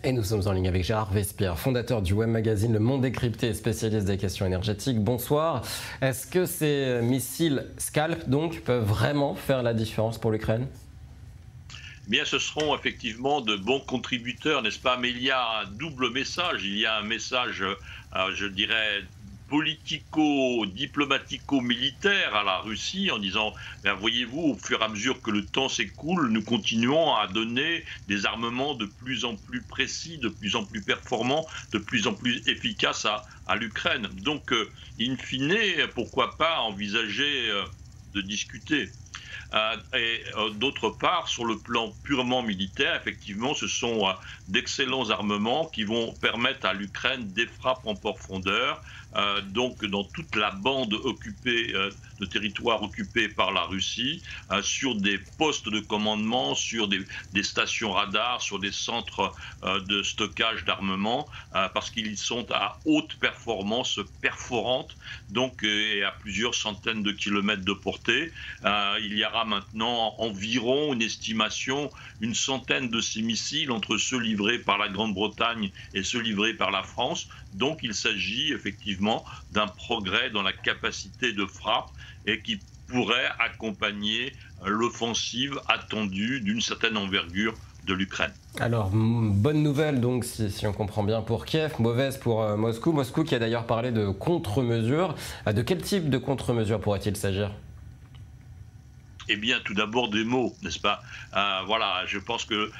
Et nous sommes en ligne avec Gérard Vespierre, fondateur du web magazine Le Monde Décrypté et spécialiste des questions énergétiques. Bonsoir. Est-ce que ces missiles Scalp donc peuvent vraiment faire la différence pour l'Ukraine ? Bien, ce seront effectivement de bons contributeurs, n'est-ce pas? Mais il y a un double message. Il y a un message, je dirais, politico-diplomatico-militaire à la Russie en disant, voyez-vous, au fur et à mesure que le temps s'écoule, nous continuons à donner des armements de plus en plus précis, de plus en plus performants, de plus en plus efficaces à l'Ukraine. Donc, in fine, pourquoi pas envisager de discuter. D'autre part, sur le plan purement militaire, effectivement, ce sont d'excellents armements qui vont permettre à l'Ukraine des frappes en profondeur, donc dans toute la bande occupée, de territoire occupé par la Russie, sur des postes de commandement, sur des stations radars, sur des centres de stockage d'armement, parce qu'ils sont à haute performance perforante, donc et à plusieurs centaines de kilomètres de portée. Il y aura maintenant environ une estimation, une centaine de ces missiles entre ceux livrés par la Grande-Bretagne et ceux livrés par la France. Donc il s'agit effectivement d'un progrès dans la capacité de frappe et qui pourrait accompagner l'offensive attendue d'une certaine envergure de l'Ukraine. Alors, bonne nouvelle donc, si on comprend bien pour Kiev, mauvaise pour Moscou. Moscou qui a d'ailleurs parlé de contre-mesures. De quel type de contre-mesures pourrait-il s'agir ? Eh bien, tout d'abord des mots, n'est-ce pas? Voilà, je pense que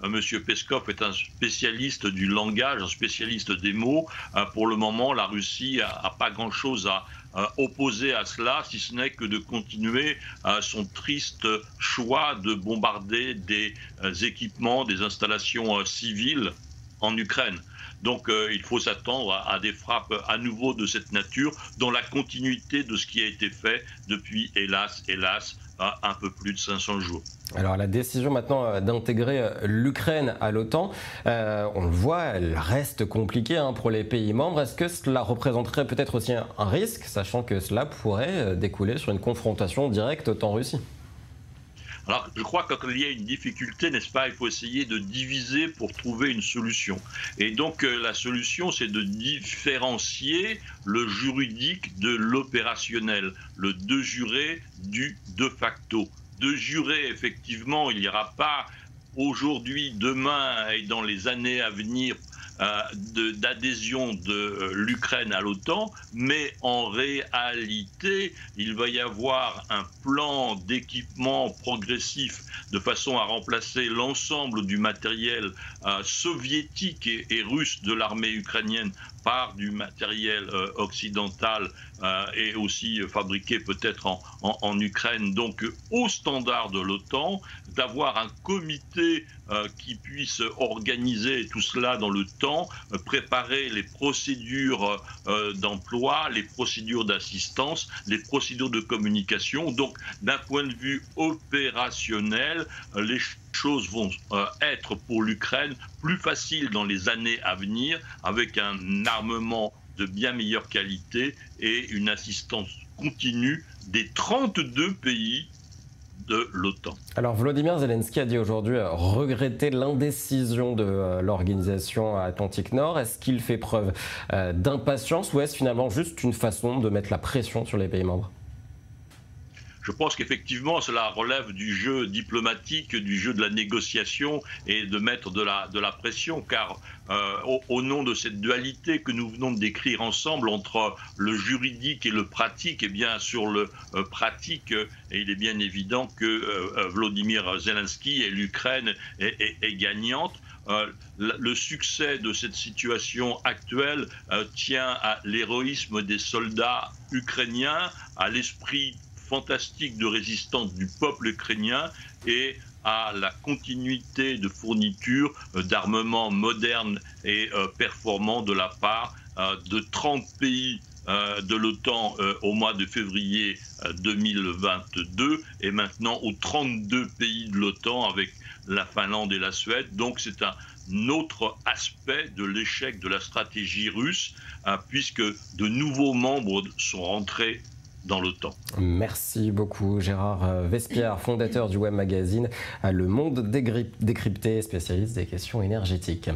Monsieur Peskov est un spécialiste du langage, un spécialiste des mots. Pour le moment, la Russie n'a pas grand-chose à opposer à cela, si ce n'est que de continuer son triste choix de bombarder des équipements, des installations civiles en Ukraine. Donc il faut s'attendre à des frappes à nouveau de cette nature, dans la continuité de ce qui a été fait depuis, hélas, un peu plus de 500 jours. Alors la décision maintenant d'intégrer l'Ukraine à l'OTAN, on le voit, elle reste compliquée pour les pays membres. Est-ce que cela représenterait peut-être aussi un risque, sachant que cela pourrait découler sur une confrontation directe OTAN-Russie ? Alors, je crois que quand il y a une difficulté, n'est-ce pas, il faut essayer de diviser pour trouver une solution. Et donc, la solution, c'est de différencier le juridique de l'opérationnel, le de jure du de facto. De jure, effectivement, il n'y aura pas aujourd'hui, demain et dans les années à venir d'adhésion de l'Ukraine à l'OTAN, mais en réalité, il va y avoir un plan d'équipement progressif de façon à remplacer l'ensemble du matériel soviétique et russe de l'armée ukrainienne par du matériel occidental et aussi fabriqué peut-être en Ukraine, donc au standard de l'OTAN, d'avoir un comité qui puisse organiser tout cela dans le temps, préparer les procédures d'emploi, les procédures d'assistance, les procédures de communication. Donc d'un point de vue opérationnel, les choses vont être pour l'Ukraine plus faciles dans les années à venir, avec un armement de bien meilleure qualité et une assistance continue des 32 pays de l'OTAN. Alors Volodymyr Zelensky a dit aujourd'hui regretter l'indécision de l'organisation Atlantique Nord. Est-ce qu'il fait preuve d'impatience ou est-ce finalement juste une façon de mettre la pression sur les pays membres ? Je pense qu'effectivement, cela relève du jeu diplomatique, du jeu de la négociation et de mettre de la pression, car au nom de cette dualité que nous venons de décrire ensemble entre le juridique et le pratique, eh bien sur le pratique, et il est bien évident que Volodymyr Zelensky et l'Ukraine est gagnante. Le succès de cette situation actuelle tient à l'héroïsme des soldats ukrainiens, à l'esprit fantastique de résistance du peuple ukrainien et à la continuité de fourniture d'armements modernes et performants de la part de 30 pays de l'OTAN au mois de février 2022 et maintenant aux 32 pays de l'OTAN avec la Finlande et la Suède. Donc c'est un autre aspect de l'échec de la stratégie russe puisque de nouveaux membres sont rentrés dans le temps. Merci beaucoup Gérard Vespierre, fondateur du web magazine Le Monde décrypté, spécialiste des questions énergétiques.